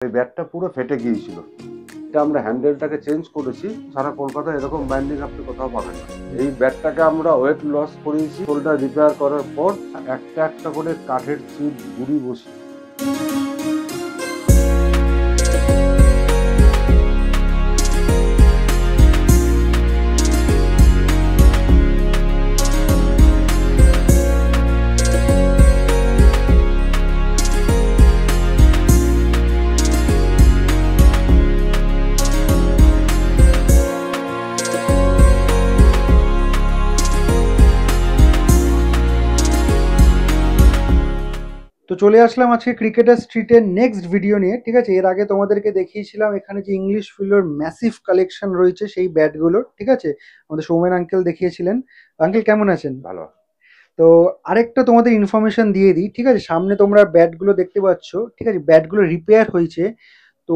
এই ব্যাটটা পুরো ফেটে গিয়েছিল। এটা আমরা হ্যান্ডেলটাকে চেঞ্জ করেছি, সারা কলকাতা এরকম বাইন্ডিং আপনি কোথাও পাবেন না। এই ব্যাটটাকে আমরা ওয়েট লস করিয়েছি, শোল্ডার রিপেয়ার করার পর একটা একটা করে কাঠের চিপ গুড়ি বসিয়ে তো চলে আসলাম আজকে ক্রিকেটার স্ট্রিটের নেক্সট ভিডিও নিয়ে। ঠিক আছে, এর আগে তোমাদেরকে দেখিয়েছিলাম এখানে যে ইংলিশ ফিল্ডের ম্যাসিভ কালেকশন রয়েছে সেই ব্যাটগুলোর। ঠিক আছে, আমাদের সৌমেন আঙ্কেল দেখিয়েছিলেন। আঙ্কেল কেমন আছেন? ভালো। তো আরেকটা তোমাদের ইনফরমেশন দিয়ে দিই। ঠিক আছে, সামনে তোমরা ব্যাটগুলো দেখতে পাচ্ছ। ঠিক আছে, ব্যাটগুলো রিপেয়ার হয়েছে। তো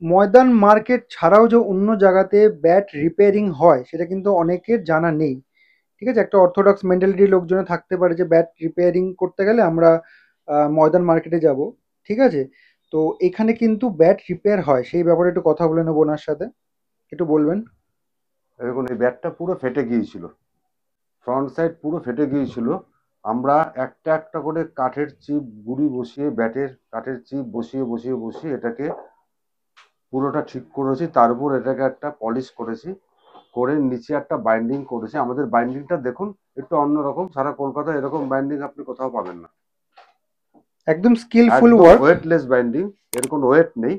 ময়দান মার্কেট ছাড়াও যে অন্য জায়গাতে ব্যাট রিপেয়ারিং হয় সেটা কিন্তু অনেকের জানা নেই। ঠিক আছে, একটা অর্থোডক্স মেন্টালিটির লোকজনে থাকতে পারে যে ব্যাট রিপেয়ারিং করতে গেলে আমরা ময়দান মার্কেটে যাব। ঠিক আছে, তো এখানে কিন্তু ব্যাট রিপেয়ার হয়, সেই ব্যাপারে একটু কথা বলে নেবো ওনার সাথে। একটু বলবেন? দেখুন, এই ব্যাটটা পুরো ফেটে গিয়েছিল, ফ্রন্ট সাইড পুরো ফেটে গিয়েছিল। আমরা একটা একটা করে কাঠের চিপ গুড়ি বসিয়ে, ব্যাটের কাঠের চিপ বসিয়ে বসিয়ে বসিয়ে এটাকে পুরোটা ঠিক করেছি। তার উপর এটাকে একটা পলিশ করেছি, করে নিচে একটা বাইন্ডিং করেছি। আমাদের বাইন্ডিংটা দেখুন একটু অন্যরকম, সারা কলকাতা এরকম বাইন্ডিং আপনি কোথাও পাবেন না। একদম স্কিলফুল ওয়ার্ক, ওয়েটলেস বাইন্ডিং, এর কোনো ওয়েট নেই।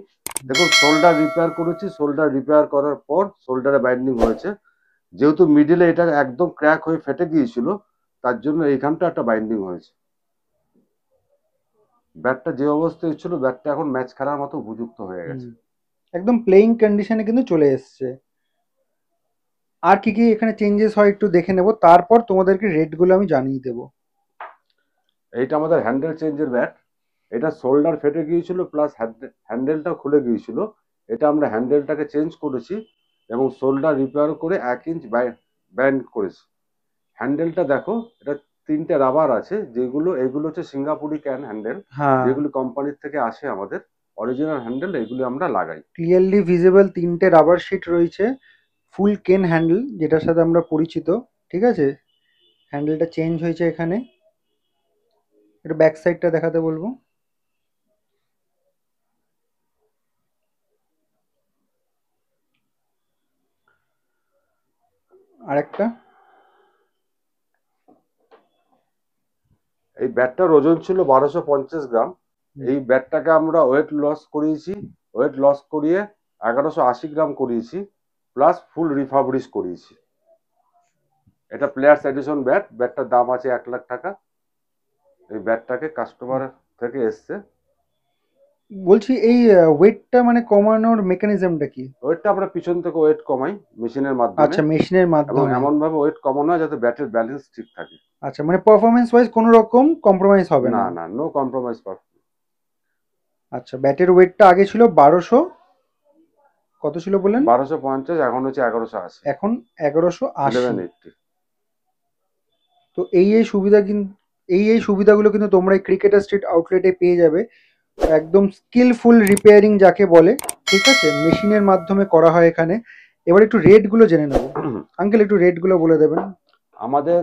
দেখুন, শোল্ডার রিপেয়ার করেছি, শোল্ডার রিপেয়ার করার পর শোল্ডারে বাইন্ডিং হয়েছে। যেহেতু মিডিলে এটা একদম ক্র্যাক হয়ে ফেটে গিয়েছিল, তার জন্য এইখানটা একটা বাইন্ডিং হয়েছে। ব্যাটটা যে অবস্থায় ছিল, ব্যাটটা এখন ম্যাচ খেলার মতো উপযুক্ত হয়ে গেছে। একদম প্লেইং কন্ডিশনে কিন্তু চলে এসছে। আর কি কি এখানে চেঞ্জেস হয় একটু দেখে নেব, তারপর তোমাদেরকে রেটগুলো আমি জানিয়ে দেবো। এইটা আমাদের হ্যান্ডেল চেঞ্জের ব্যাট। এটা শোল্ডার ফেটে গিয়েছিল, প্লাস হ্যান্ডেলটাও খুলে গিয়েছিল। এটা আমরা হ্যান্ডেলটাকে চেঞ্জ করেছি এবং শোল্ডার রিপেয়ার করে 1 ইঞ্চ ব্যান্ড করেছি। হ্যান্ডেলটা দেখো, এটা 3টে রাবার আছে, যেগুলো এগুলো হচ্ছে সিঙ্গাপুরি ক্যান হ্যান্ডেল, যেগুলো কোম্পানির থেকে আসে। আমাদের অরিজিনাল হ্যান্ডেল এগুলো আমরা লাগাই। ক্লিয়ারলি ভিজিবল 3টে রাবার শিট রয়েছে, ফুল কেন হ্যান্ডেল যেটার সাথে আমরা পরিচিত। ঠিক আছে, হ্যান্ডেলটা চেঞ্জ হয়েছে এখানে। এটা ব্যাক সাইডটা দেখাতে বলবো। আরেকটা, এই ব্যাটটার ওজন ছিল 1250 গ্রাম। এই ব্যাটটাকে আমরা ওয়েট লস করিয়েছি, ওয়েট লস করিয়ে 1180 গ্রাম করিয়েছি, প্লাস ফুল রিফাবরিশ করিয়েছি। এটা প্লেয়ার্স এডিশন ব্যাট। ব্যাটটার দাম আছে 1 লাখ টাকা। এই ব্যাটটাকে কাস্টমার থেকে এসছে। বলছি এই ওয়েটটা মানে কমানোর মেকানিজমটা কি? ওয়েটটা আমরা পিছন থেকে ওয়েট কমাই মেশিনের মাধ্যমে। আচ্ছা, মেশিনের এবং মাধ্যমে এমন ভাবে ওয়েট কমানো হয় যাতে ব্যাটের ব্যালেন্স ঠিক থাকে। আচ্ছা, মানে পারফরম্যান্স ওয়াইজ কোনো রকম কম্প্রোমাইজ হবে না? না না, নো কম্প্রোমাইজ। আচ্ছা, ব্যাটের ওয়েটটা আগে ছিল 1200, কত ছিল বললেন? 1250, এখন হচ্ছে 1180। এখন 1180। 1180। তো এই সুবিধা কিন্তু এই সুবিধাগুলো কিন্তু তোমরা এই ক্রিকেটার স্ট্রিট আউটলেটে পেয়ে যাবে। একদম স্কিলফুল রিপেয়ারিং যাকে বলে। ঠিক আছে, মেশিনের মাধ্যমে করা হয় এখানে। এবার একটু রেটগুলো জেনে নেবো। আঙ্কেল একটু রেটগুলো বলে দেবেন। আমাদের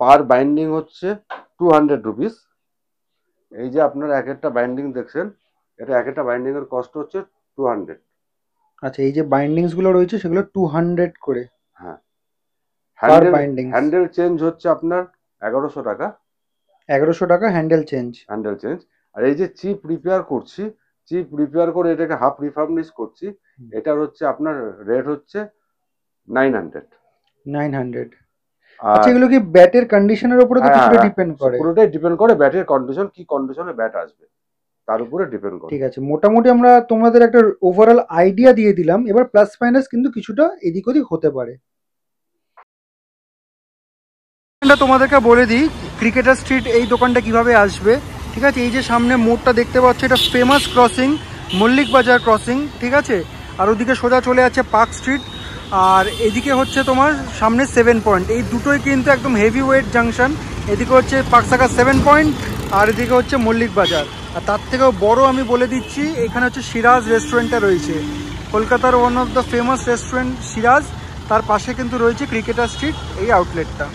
পার বাইন্ডিং হচ্ছে 200 রুপিস। এই যে আপনারা এক একটা বাইন্ডিং দেখছেন, এটা এক একটা বাইন্ডিং এর কস্ট হচ্ছে 200। আচ্ছা, এই যে বাইন্ডিংস গুলো রয়েছে সেগুলো 200 করে। হ্যাঁ, হ্যান্ডেল চেঞ্জ হচ্ছে আপনার 1100 টাকা। 1100 টাকা হ্যান্ডেল চেঞ্জ। আর এই যে চিপ রিপেয়ার করছি, চিপ রিপেয়ার করে এটাকে হাফ রিফার্নিশ করছি, এটার হচ্ছে আপনার রেট হচ্ছে 900। আচ্ছা, এগুলো কি ব্যাটের কন্ডিশনের উপরে তো কিছুটা ডিপেন্ড করে? পুরোটাই ডিপেন্ড করে ব্যাটের কন্ডিশন, কি কন্ডিশনে ব্যাট আসবে তার উপরে ডিপেন্ড করে। ঠিক আছে, মোটামুটি আমরা তোমাদের একটা ওভারঅল আইডিয়া দিয়ে দিলাম। এবার প্লাস মাইনাস কিন্তু কিছুটা এদিক ওদিক হতে পারে। তোমাদেরকে বলে দিই ক্রিকেটার স্ট্রিট এই দোকানটা কিভাবে আসবে। ঠিক আছে, এই যে সামনে মোড়টা দেখতে পাচ্ছ, এটা ফেমাস ক্রসিং, মল্লিক বাজার ক্রসিং। ঠিক আছে, আর ওদিকে সোজা চলে যাচ্ছে পার্ক স্ট্রিট। আর এদিকে হচ্ছে তোমার সামনে 7 পয়েন্ট, এই দুটোই কিন্তু একদম হেভি ওয়েট জাংশন। এদিকে হচ্ছে পাকসাকা 7 পয়েন্ট, আর এদিকে হচ্ছে মল্লিক বাজার। আর তার থেকেও বড় আমি বলে দিচ্ছি, এখানে হচ্ছে সিরাজ রেস্টুরেন্টটা রয়েছে, কলকাতার one of the famous restaurant Siraj. তার পাশে কিন্তু রয়েছে ক্রিকেটার স্ট্রিট, এই আউটলেটটা।